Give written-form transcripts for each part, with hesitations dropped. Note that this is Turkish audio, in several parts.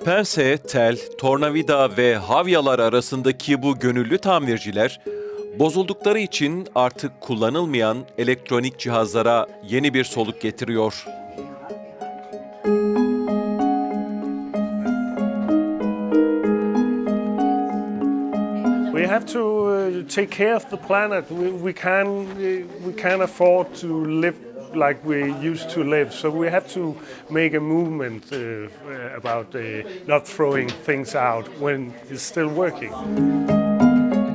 Pense, tel, tornavida ve havyalar arasındaki bu gönüllü tamirciler, bozuldukları için artık kullanılmayan elektronik cihazlara yeni bir soluk getiriyor. We have to take care of the planet. We can't afford to live like we used to live. So we have to make a movement about not throwing things out when it's still working.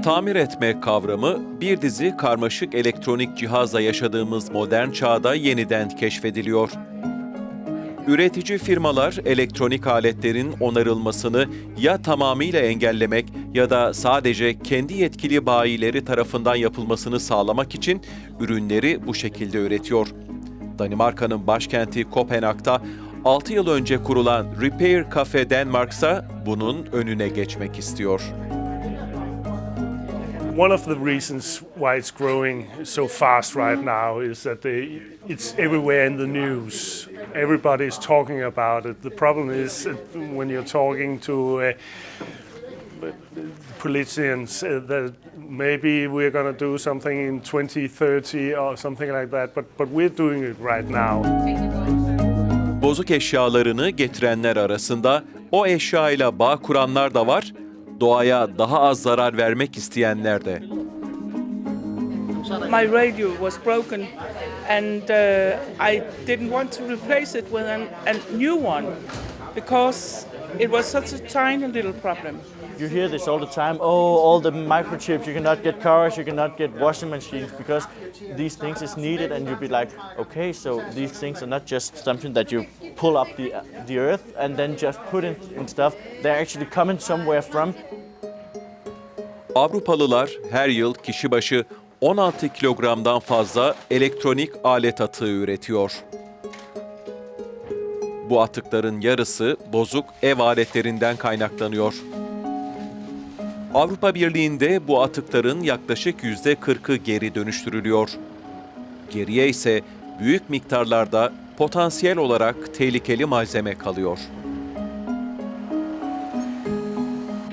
Tamir etme kavramı bir dizi karmaşık elektronik cihazla yaşadığımız modern çağda yeniden keşfediliyor. Üretici firmalar elektronik aletlerin onarılmasını ya tamamıyla engellemek ya da sadece kendi yetkili bayileri tarafından yapılmasını sağlamak için ürünleri bu şekilde üretiyor. Danimarka'nın başkenti Kopenhag'da 6 yıl önce kurulan Repair Cafe Denmark ise bunun önüne geçmek istiyor. One of the reasons why it's growing so fast right now is that it's everywhere in the news. Everybody is talking about it. The problem is when you're talking to politicians that maybe we're going to do something in 2030 or something like that, but we're doing it right now. Bozuk eşyalarını getirenler arasında o eşyayla bağ kuranlar da var, doğaya daha az zarar vermek isteyenler de. My radio was broken and I didn't want to replace it with a new one because it was such a tiny little problem. You hear this all the time. Oh, all the microchips, you cannot get cars, you cannot get washing machines because these things is needed, and you'll be like, okay, so these things are not just something that you pull up the earth and then just put in stuff. They're actually coming somewhere from. Avrupalılar her yıl kişi başı 16 kilogramdan fazla elektronik alet atığı üretiyor. Bu atıkların yarısı bozuk ev aletlerinden kaynaklanıyor. Avrupa Birliği'nde bu atıkların yaklaşık %40'ı geri dönüştürülüyor. Geriye ise büyük miktarlarda potansiyel olarak tehlikeli malzeme kalıyor.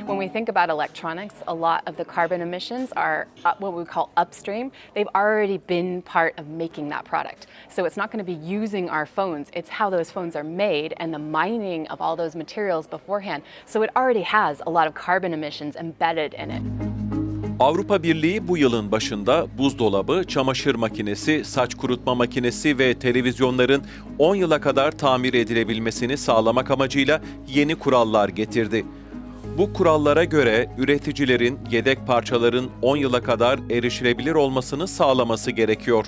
When we think about electronics, a lot of the carbon emissions are what we call upstream. They've already been part of making that product. So it's not going to be using our phones. It's how those phones are made and the mining of all those materials beforehand. So it already has a lot of carbon emissions embedded in it. Avrupa Birliği bu yılın başında buzdolabı, çamaşır makinesi, saç kurutma makinesi ve televizyonların 10 yıla kadar tamir edilebilmesini sağlamak amacıyla yeni kurallar getirdi. Bu kurallara göre üreticilerin yedek parçaların 10 yıla kadar erişilebilir olmasını sağlaması gerekiyor.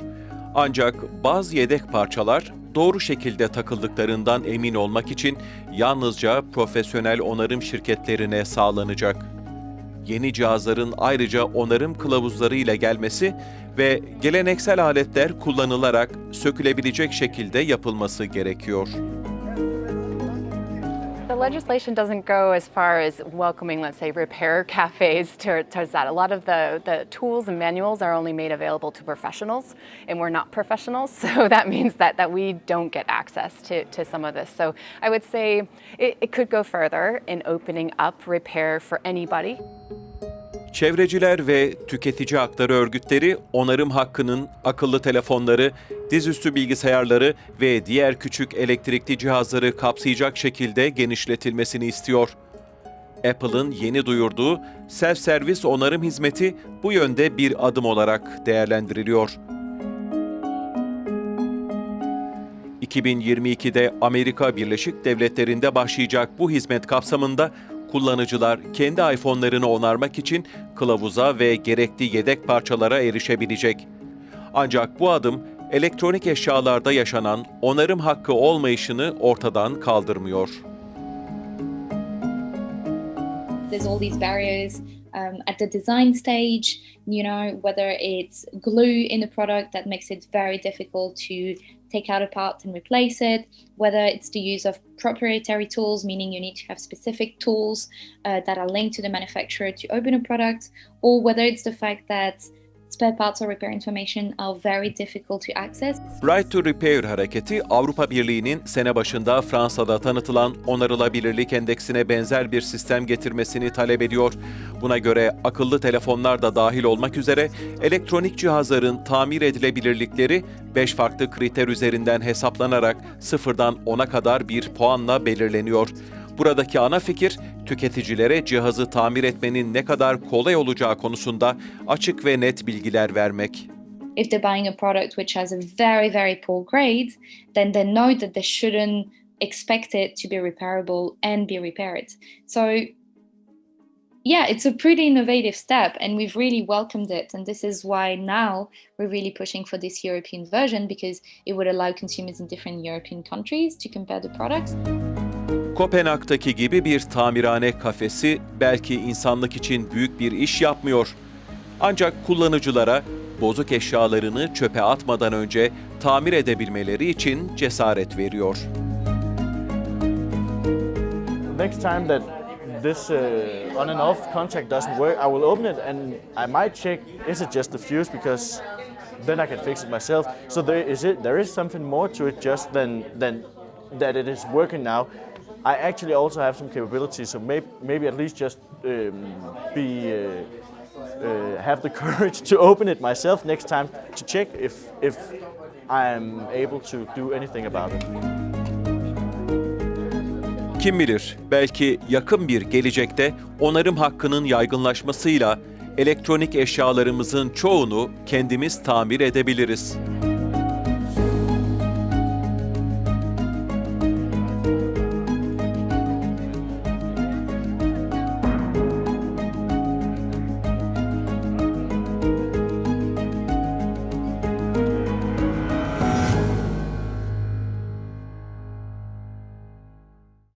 Ancak bazı yedek parçalar doğru şekilde takıldıklarından emin olmak için yalnızca profesyonel onarım şirketlerine sağlanacak. Yeni cihazların ayrıca onarım kılavuzları ile gelmesi ve geleneksel aletler kullanılarak sökülebilecek şekilde yapılması gerekiyor. The legislation doesn't go as far as welcoming, let's say, repair cafes towards that. A lot of the tools and manuals are only made available to professionals, and we're not professionals, so that means that we don't get access to some of this. So I would say it could go further in opening up repair for anybody. Çevreciler ve tüketici hakları örgütleri onarım hakkının akıllı telefonları, dizüstü bilgisayarları ve diğer küçük elektrikli cihazları kapsayacak şekilde genişletilmesini istiyor. Apple'ın yeni duyurduğu Self Servis Onarım hizmeti bu yönde bir adım olarak değerlendiriliyor. 2022'de Amerika Birleşik Devletleri'nde başlayacak bu hizmet kapsamında kullanıcılar kendi iPhone'larını onarmak için kılavuza ve gerekli yedek parçalara erişebilecek. Ancak bu adım elektronik eşyalarda yaşanan onarım hakkı olmayışını ortadan kaldırmıyor. There's all these barriers at the design stage, whether it's glue in the product that makes it very difficult to take out a part and replace it, whether it's the use of proprietary tools, meaning you need to have specific tools that are linked to the manufacturer to open a product, or whether it's the fact that spare parts or repair information are very difficult to access. Right to Repair hareketi, Avrupa Birliği'nin sene başında Fransa'da tanıtılan onarılabilirlik endeksine benzer bir sistem getirmesini talep ediyor. Buna göre akıllı telefonlar da dahil olmak üzere elektronik cihazların tamir edilebilirlikleri 5 farklı kriter üzerinden hesaplanarak 0'dan 10'a kadar bir puanla belirleniyor. Buradaki ana fikir, tüketicilere cihazı tamir etmenin ne kadar kolay olacağı konusunda açık ve net bilgiler vermek. If they're buying a product which has a very, very poor grade, then they know that they shouldn't expect it to be repairable and be repaired. So, yeah, it's a pretty innovative step and we've really welcomed it. And this is why now we're really pushing for this European version because it would allow consumers in different European countries to compare the products. Kopenhag'daki gibi bir tamirhane kafesi belki insanlık için büyük bir iş yapmıyor. Ancak kullanıcılara bozuk eşyalarını çöpe atmadan önce tamir edebilmeleri için cesaret veriyor. Next time that this on and off contact doesn't work, I will open it and I might check, is it just the fuse, because then I can fix it myself. So there is something more to it just than that it is working now. I actually also have some capabilities, so maybe at least just have the courage to open it myself next time to check if I'm able to do anything about it. Kim bilir, belki yakın bir gelecekte onarım hakkının yaygınlaşmasıyla elektronik eşyalarımızın çoğunu kendimiz tamir edebiliriz.